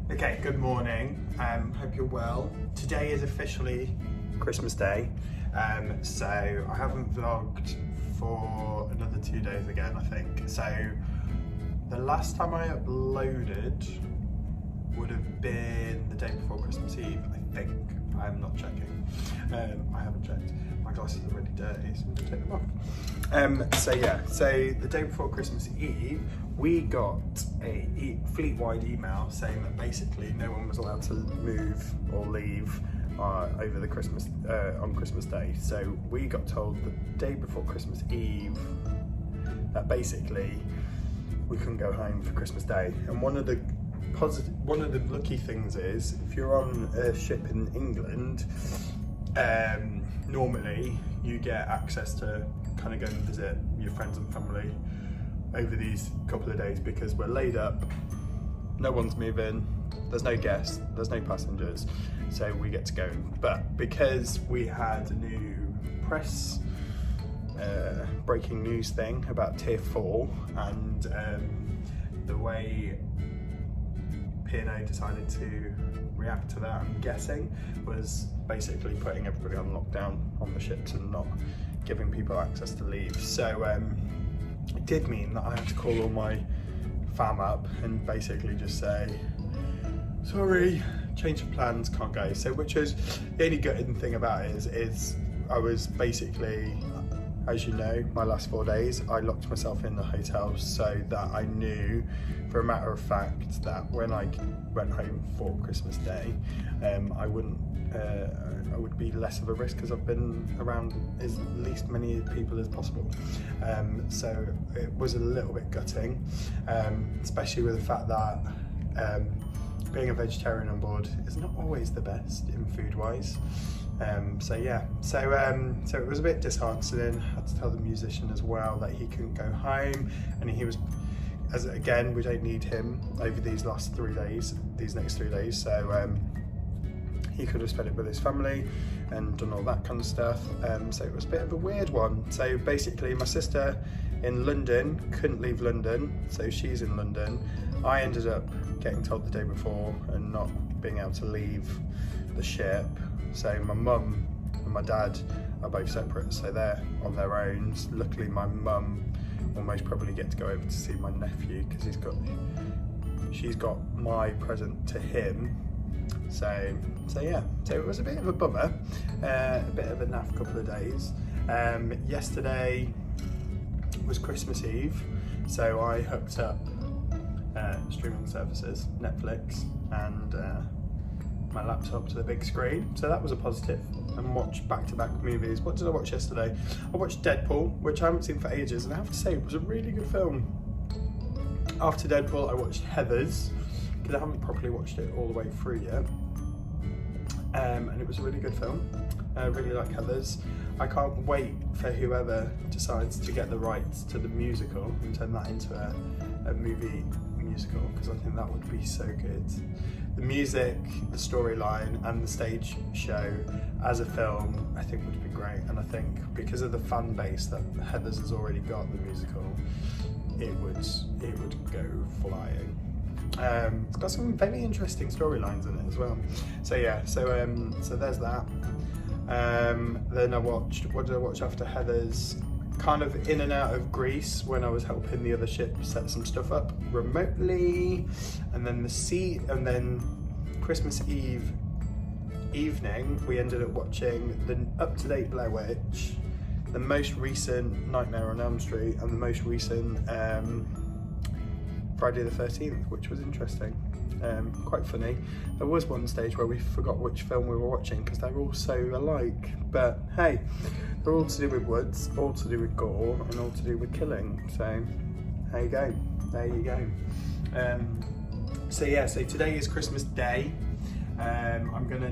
Okay, good morning. Hope you're well. Today is officially Christmas Day, so I haven't vlogged for another 2 days again, I think. So the last time I uploaded would have been the day before Christmas Eve, I think. I'm not checking. I haven't checked. My glasses are really dirty, so I'm gonna take them off. So the day before Christmas Eve, we got a fleet-wide email saying that basically no one was allowed to move or leave over the Christmas on Christmas Day. So we got told the day before Christmas Eve that basically we couldn't go home for Christmas Day. And one of the lucky things is if you're on a ship in England, normally you get access to kind of go and visit your friends and family over these couple of days because we're laid up, no one's moving, there's no guests, there's no passengers, so we get to go. But because we had a new press breaking news thing about Tier 4 and the way P&O decided to react to that, I'm guessing, was basically putting everybody on lockdown on the ships and not giving people access to leave. So it did mean that I had to call all my fam up and basically just say, sorry, change of plans, can't go. So which was the only good thing about it is I was basically, as you know, my last 4 days, I locked myself in the hotel so that I knew for a matter of fact that when I went home for Christmas Day, I would be less of a risk because I've been around as least many people as possible. So it was a little bit gutting, especially with the fact that being a vegetarian on board is not always the best in food wise. So it was a bit disheartening. I had to tell the musician as well that he couldn't go home, and he was, as again, we don't need him over these next 3 days, so he could have spent it with his family and done all that kind of stuff. So it was a bit of a weird one. So basically my sister in London couldn't leave London, so she's in London. I ended up getting told the day before and not being able to leave the ship. So my mum and my dad are both separate, so they're on their own. Luckily my mum will most probably get to go over to see my nephew because she's got my present to him. So it was a bit of a bummer, a bit of a naff couple of days. Yesterday was Christmas Eve, so I hooked up streaming services, Netflix and my laptop to the big screen, so that was a positive, and watched back-to-back movies. What did I watch yesterday? I watched Deadpool, which I haven't seen for ages, and I have to say it was a really good film. After Deadpool I watched Heathers, because I haven't properly watched it all the way through yet, and it was a really good film. I really like Heathers. I can't wait for whoever decides to get the rights to the musical and turn that into a movie musical, because I think that would be so good. The music, the storyline and the stage show as a film I think would be great, and I think because of the fan base that Heathers has already got, the musical, it would go flying. It's got some very interesting storylines in it as well. So there's that. Then I watched, what did I watch after Heathers? Kind of in and out of Greece when I was helping the other ship set some stuff up remotely, and then Christmas Eve evening we ended up watching the up-to-date Blair Witch, the most recent Nightmare on Elm Street, and the most recent Friday the 13th, which was interesting. Quite funny. There was one stage where we forgot which film we were watching because they're all so alike, but hey, they're all to do with woods, all to do with gore, and all to do with killing, so there you go. So today is Christmas Day. I'm gonna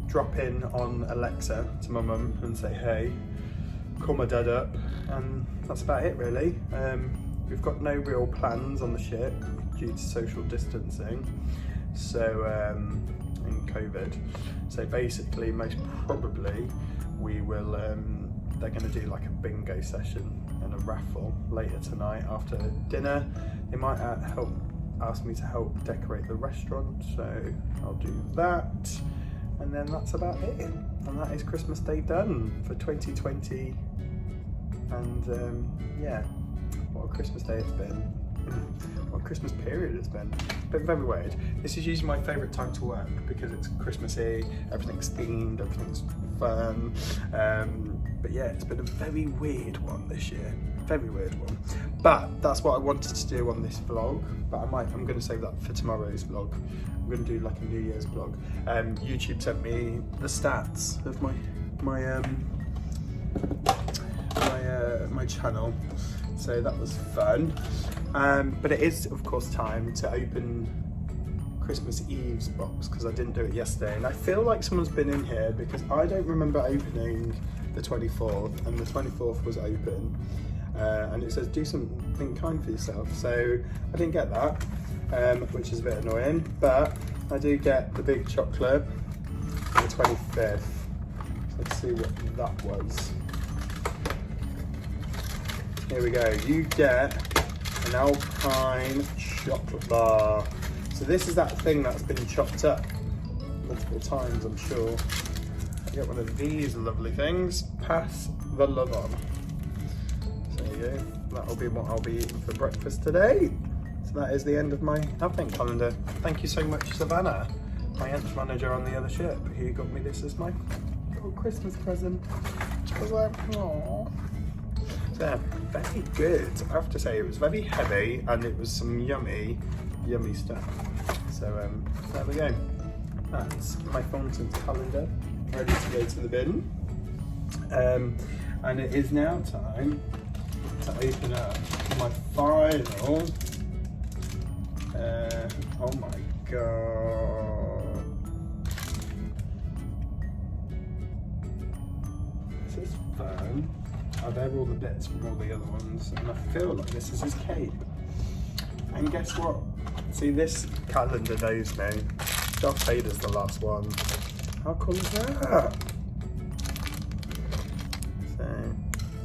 drop in on Alexa to my mum and say hey, call my dad up, and that's about it really. We've got no real plans on the ship due to social distancing, so and COVID. So basically, most probably, we will. They're going to do like a bingo session and a raffle later tonight after dinner. They might help asked me to help decorate the restaurant, so I'll do that. And then that's about it. And that is Christmas Day done for 2020. And yeah, what a Christmas day it's been. What a Christmas period it's been. But very weird. This is usually my favourite time to work because it's Christmassy, everything's themed, everything's fun. But yeah, it's been a very weird one this year. Very weird one. But that's what I wanted to do on this vlog. But I'm going to save that for tomorrow's vlog. I'm going to do like a New Year's vlog. YouTube sent me the stats of my channel, so that was fun. But it is of course time to open Christmas Eve's box because I didn't do it yesterday, and I feel like someone's been in here because I don't remember opening the 24th, and the 24th was open, and it says do something kind for yourself, so I didn't get that, which is a bit annoying, but I do get the big chocolate on the 25th. So let's see what that was. Here we go. You get an Alpine chocolate bar. So this is that thing that's been chopped up multiple times, I'm sure. I get one of these lovely things. Pass the love on. So there you go. That'll be what I'll be eating for breakfast today. So that is the end of my advent calendar. Thank you so much, Savannah, my aunt's manager on the other ship, who got me this as my little Christmas present. I was like, aww. So very good. I have to say it was very heavy and it was some yummy stuff. So there we go. That's my Thornton's calendar ready to go to the bin. And it is now time to open up my final. Oh my god. This is fun. Oh, they're all the bits from all the other ones, and I feel like this is his cape. And guess what? See, this calendar knows me. Darth Vader's the last one. How cool is that? So,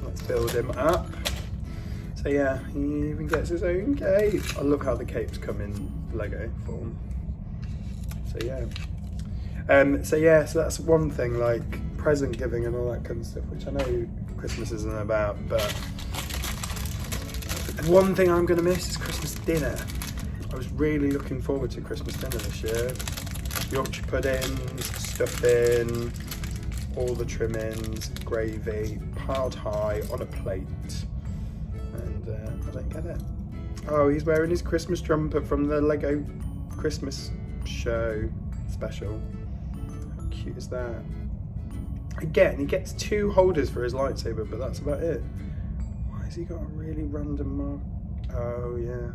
let's build him up. So yeah, he even gets his own cape. I love how the capes come in Lego form. So yeah. So that's one thing, like present giving and all that kind of stuff, which I know Christmas isn't about, but one thing I'm going to miss is Christmas dinner. I was really looking forward to Christmas dinner this year. Yorkshire puddings, stuffing, all the trimmings, gravy, piled high on a plate, and I don't get it. Oh, he's wearing his Christmas jumper from the Lego Christmas show special. How cute is that? Again, he gets 2 holders for his lightsaber, but that's about it. Why has he got a really random mark? Oh, yeah.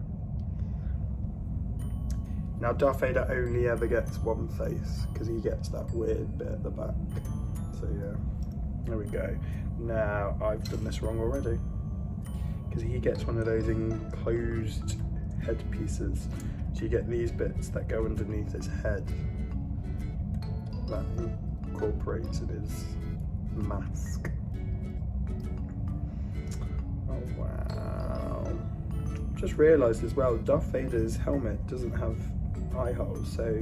Now, Darth Vader only ever gets one face, because he gets that weird bit at the back. So, yeah. There we go. Now, I've done this wrong already. Because he gets one of those enclosed head pieces. So you get these bits that go underneath his head. That incorporated his mask. Oh wow. Just realised as well, Darth Vader's helmet doesn't have eye holes, so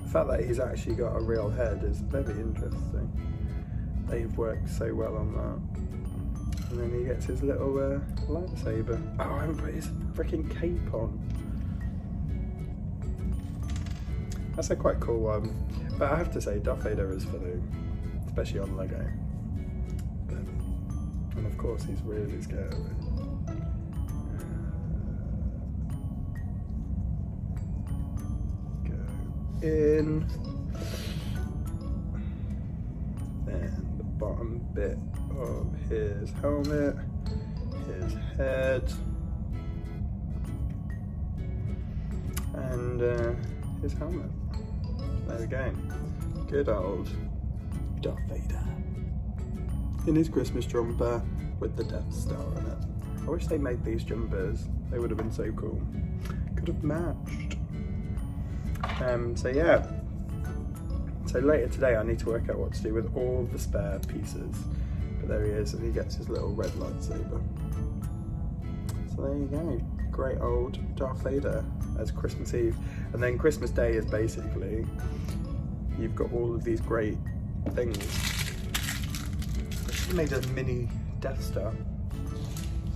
the fact that he's actually got a real head is very interesting. They've worked so well on that. And then he gets his little lightsaber. Oh, I haven't put his freaking cape on. That's a quite cool one. But I have to say, Darth Vader is funny, especially on Lego. And of course, he's really scared of it. Go in. Then the bottom bit of his helmet, his head, and his helmet. There we go. Good old Darth Vader in his Christmas jumper with the Death Star on it. I wish they made these jumpers. They would have been so cool. Could have matched. So yeah. So later today I need to work out what to do with all the spare pieces. But there he is, and he gets his little red lightsaber. So there you go. great old Darth Vader as Christmas Eve. And then Christmas Day is basically, you've got all of these great things. I should have made a mini Death Star.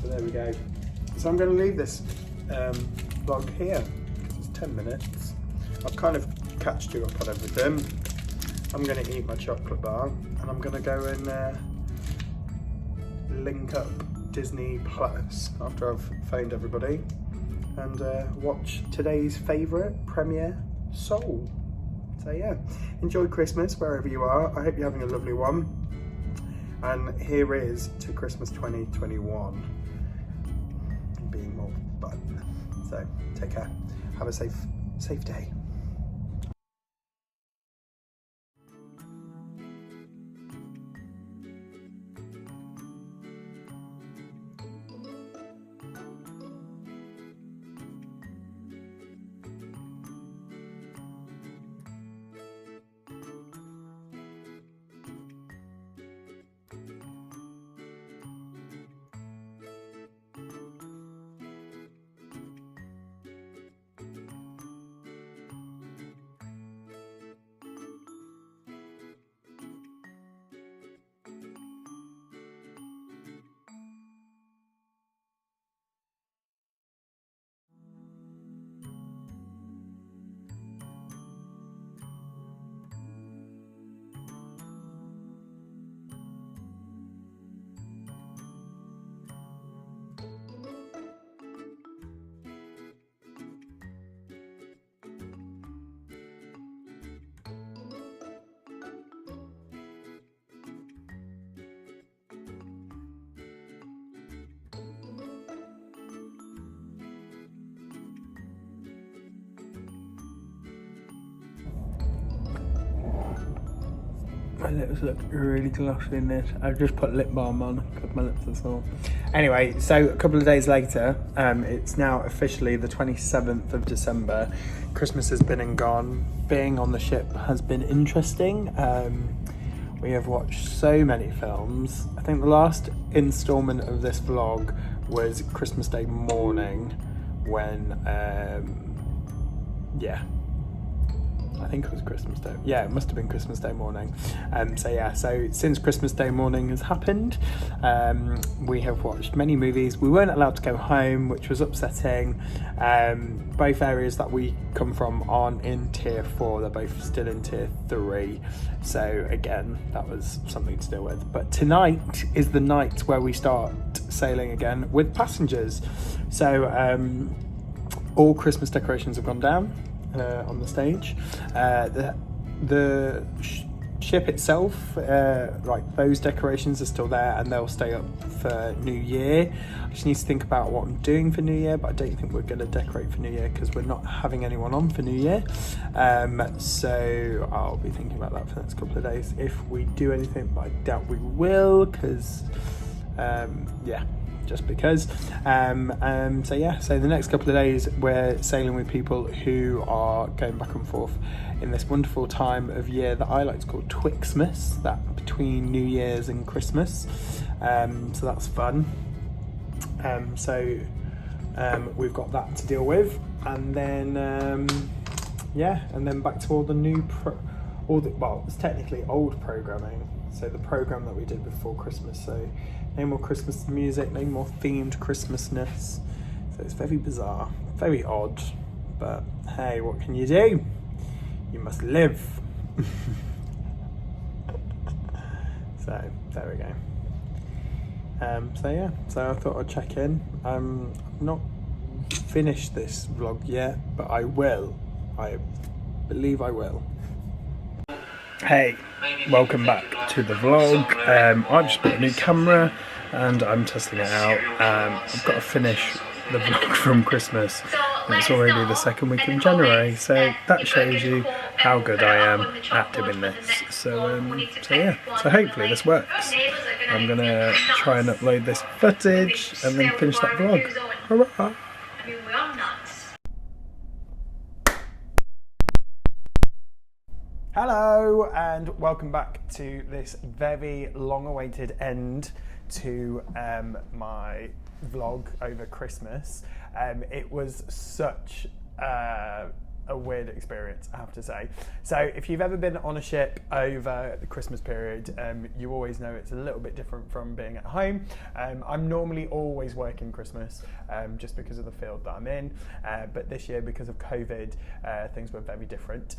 So there we go. So I'm going to leave this vlog here. It's 10 minutes. I've kind of catched you up on everything. I'm going to eat my chocolate bar and I'm going to go and link up Disney Plus after I've phoned everybody and watch today's favourite premiere, Soul. So yeah, enjoy Christmas wherever you are. I hope you're having a lovely one. And here is to Christmas 2021 being more fun. So take care. Have a safe day. My lips look really glossy in this. I've just put lip balm on because my lips are sore. Anyway, so a couple of days later, it's now officially the 27th of December. Christmas has been and gone. Being on the ship has been interesting. We have watched so many films. I think the last instalment of this vlog was Christmas Day morning when, I think it was Christmas Day. Yeah, it must have been Christmas Day morning. So since Christmas Day morning has happened, we have watched many movies. We weren't allowed to go home, which was upsetting. Both areas that we come from aren't in tier 4, they're both still in tier 3. So again, that was something to deal with. But tonight is the night where we start sailing again with passengers. So all Christmas decorations have gone down on the stage. The ship itself, like those decorations are still there and they'll stay up for New Year. I just need to think about what I'm doing for New Year, but I don't think we're going to decorate for New Year because we're not having anyone on for New Year. So I'll be thinking about that for the next couple of days if we do anything, but I doubt we will because just because. So the next couple of days we're sailing with people who are going back and forth in this wonderful time of year that I like to call Twixmas, that between New Year's and Christmas. So that's fun. We've got that to deal with, and then and then back to all the new it's technically old programming. So the program that we did before Christmas. So no more Christmas music, no more themed Christmasness. So it's very bizarre, very odd, but hey, what can you do? You must live. So there we go. So I thought I'd check in. I've not finished this vlog yet, but I will. I believe I will. Hey, welcome back to the vlog. I've just bought a new camera and I'm testing it out. I've got to finish the vlog from Christmas and it's already the second week of January, so that shows you how good I am at doing this. So hopefully this works. I'm gonna try and upload this footage and then finish that vlog. Hurrah! Hello and welcome back to this very long-awaited end to my vlog over Christmas. It was such a weird experience, I have to say. So if you've ever been on a ship over the Christmas period, you always know it's a little bit different from being at home. I'm normally always working Christmas just because of the field that I'm in, but this year, because of COVID, things were very different.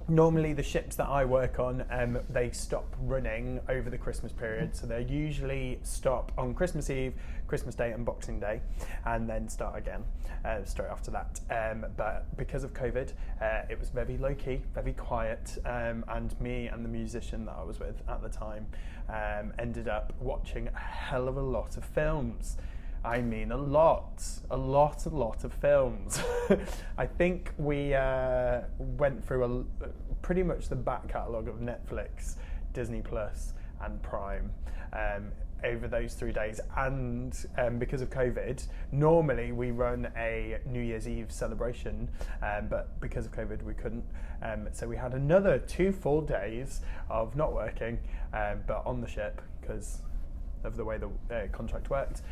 Normally the ships that I work on, they stop running over the Christmas period, so they usually stop on Christmas Eve, Christmas Day and Boxing Day, and then start again straight after that. But because of COVID, it was very low-key, very quiet, and me and the musician that I was with at the time ended up watching a hell of a lot of films. I mean a lot of films. I think we went through pretty much the back catalogue of Netflix, Disney Plus and Prime over those 3 days. And because of COVID, normally we run a New Year's Eve celebration, but because of COVID we couldn't. So we had another 2 full days of not working, but on the ship, because of the way the contract worked.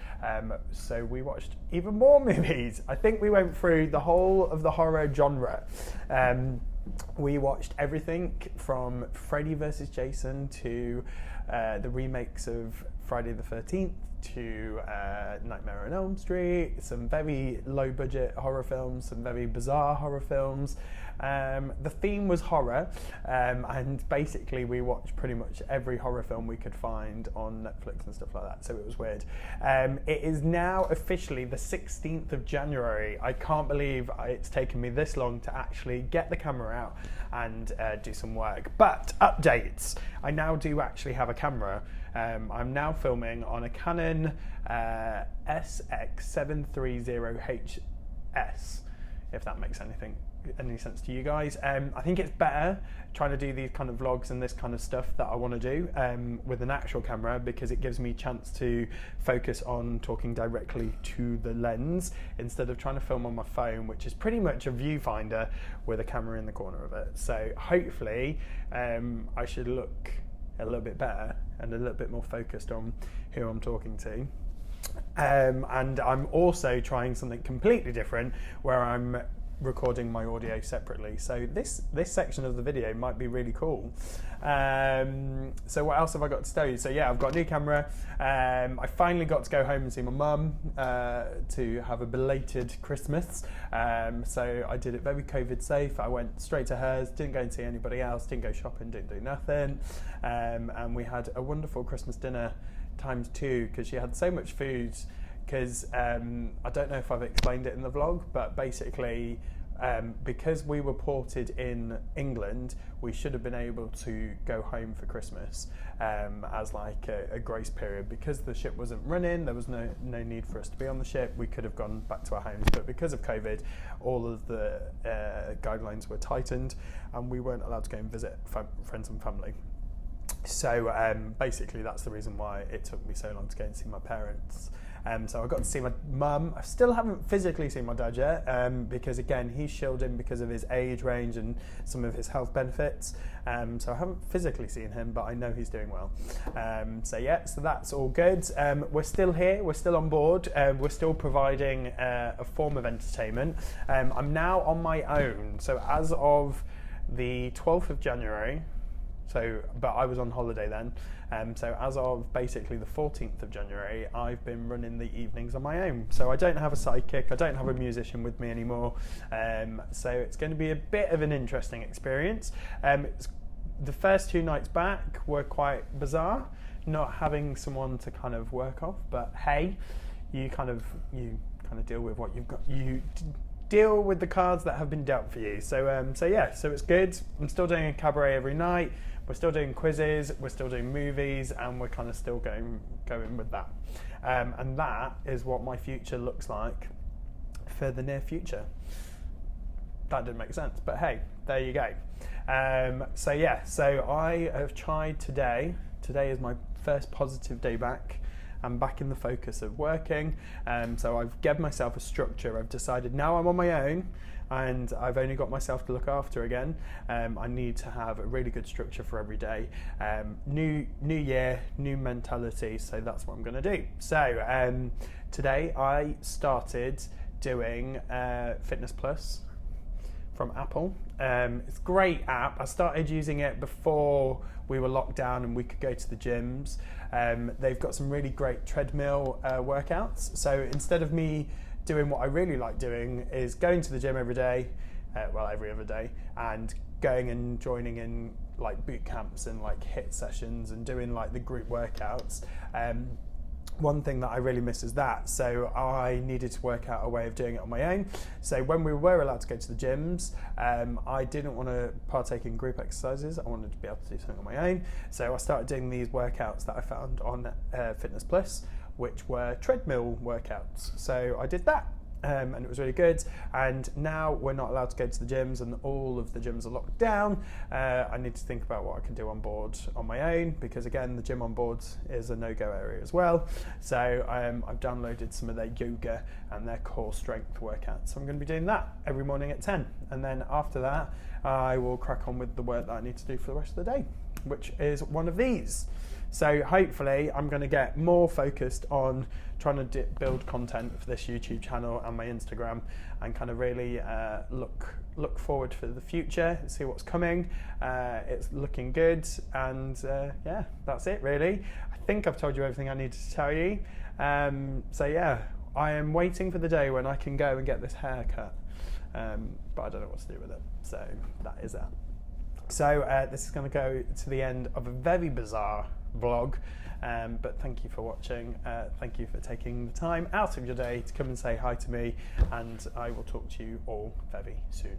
So we watched even more movies. I think we went through the whole of the horror genre. We watched everything from Freddy vs. Jason to the remakes of Friday the 13th to Nightmare on Elm Street, some very low budget horror films, some very bizarre horror films. The theme was horror, and basically we watched pretty much every horror film we could find on Netflix and stuff like that, so it was weird. It is now officially the 16th of January. I can't believe it's taken me this long to actually get the camera out and do some work. But updates, I now do actually have a camera. I'm now filming on a Canon SX730HS, if that makes any sense to you guys. I think it's better trying to do these kind of vlogs and this kind of stuff that I want to do with an actual camera, because it gives me a chance to focus on talking directly to the lens instead of trying to film on my phone, which is pretty much a viewfinder with a camera in the corner of it. So hopefully I should look a little bit better and a little bit more focused on who I'm talking to. And I'm also trying something completely different where I'm recording my audio separately. So this section of the video might be really cool. So what else have I got to tell you? So yeah, I've got a new camera. I finally got to go home and see my mum to have a belated Christmas. So I did it very COVID safe. I went straight to hers, didn't go and see anybody else, didn't go shopping, didn't do nothing. And we had a wonderful Christmas dinner ×2 because she had so much food. Because I don't know if I've explained it in the vlog, but basically because we were ported in England, we should have been able to go home for Christmas as like a grace period. Because the ship wasn't running, there was no need for us to be on the ship. We could have gone back to our homes, but because of COVID, all of the guidelines were tightened and we weren't allowed to go and visit friends and family. So basically that's the reason why it took me so long to go and see my parents. So I got to see my mum. I still haven't physically seen my dad yet because again, he's shielded because of his age range and some of his health benefits. So I haven't physically seen him, but I know he's doing well. So yeah, so that's all good. We're still here, we're still on board. We're still providing a form of entertainment. I'm now on my own. So as of the 12th of January, but I was on holiday then. So as of basically the 14th of January, I've been running the evenings on my own. So I don't have a sidekick, I don't have a musician with me anymore. So it's going to be a bit of an interesting experience. The first 2 nights back were quite bizarre, not having someone to kind of work off, but hey, you kind of deal with what you've got. You deal with the cards that have been dealt for you. So yeah, so it's good. I'm still doing a cabaret every night. We're still doing quizzes, we're still doing movies, and we're kind of still going with that. And that is what my future looks like for the near future. That didn't make sense, but hey, there you go. So yeah, so I have tried today. Today is my first positive day back. I'm back in the focus of working. So I've given myself a structure. I've decided now I'm on my own and I've only got myself to look after again. I need to have a really good structure for every day. New year, new mentality, so that's what I'm going to do. So today I started doing Fitness Plus from Apple. It's a great app. I started using it before we were locked down and we could go to the gyms. They've got some really great treadmill workouts. So instead of me doing what I really like doing is going to the gym every day, every other day, and going and joining in like boot camps and like HIIT sessions and doing like the group workouts. One thing that I really miss is that, so I needed to work out a way of doing it on my own. So when we were allowed to go to the gyms, I didn't want to partake in group exercises. I wanted to be able to do something on my own. So I started doing these workouts that I found on Fitness Plus, which were treadmill workouts. So I did that. And it was really good, and now we're not allowed to go to the gyms and all of the gyms are locked down. I need to think about what I can do on board on my own, because again the gym on board is a no-go area as well. So I've downloaded some of their yoga and their core strength workouts, so I'm going to be doing that every morning at 10, and then after that I will crack on with the work that I need to do for the rest of the day, which is one of these. So hopefully I'm going to get more focused on trying to build content for this YouTube channel and my Instagram, and kind of really look forward for the future, see what's coming. It's looking good, and yeah, that's it really. I think I've told you everything I needed to tell you. So yeah, I am waiting for the day when I can go and get this haircut, but I don't know what to do with it. So that is that. So this is going to go to the end of a very bizarre vlog, but thank you for watching. Thank you for taking the time out of your day to come and say hi to me, and I will talk to you all very soon.